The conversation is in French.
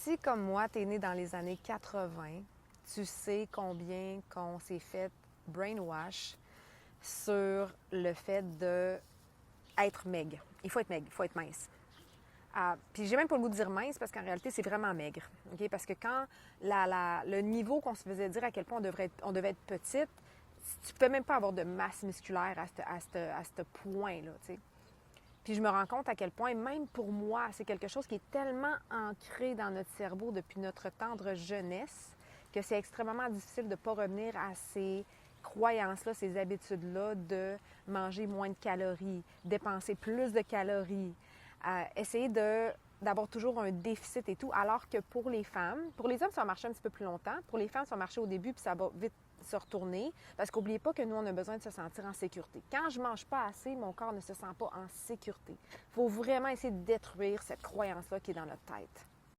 Si, comme moi, tu es né dans les années 80, tu sais combien qu'on s'est fait brainwash sur le fait de être maigre. Il faut être maigre, il faut être mince. Puis j'ai même pas le goût de dire mince parce qu'en réalité, c'est vraiment maigre. Okay? Parce que quand le niveau qu'on se faisait dire à quel point on devait être petite, tu peux même pas avoir de masse musculaire à ce point-là. T'sais. Puis je me rends compte à quel point, même pour moi, c'est quelque chose qui est tellement ancré dans notre cerveau depuis notre tendre jeunesse que c'est extrêmement difficile de ne pas revenir à ces croyances-là, ces habitudes-là de manger moins de calories, dépenser plus de calories, essayer d'avoir toujours un déficit et tout, alors que pour les femmes, pour les hommes, ça va marcher un petit peu plus longtemps. Pour les femmes, ça va marcher au début, puis ça va vite se retourner. Parce qu'oubliez pas que nous, on a besoin de se sentir en sécurité. Quand je mange pas assez, mon corps ne se sent pas en sécurité. Il faut vraiment essayer de détruire cette croyance-là qui est dans notre tête.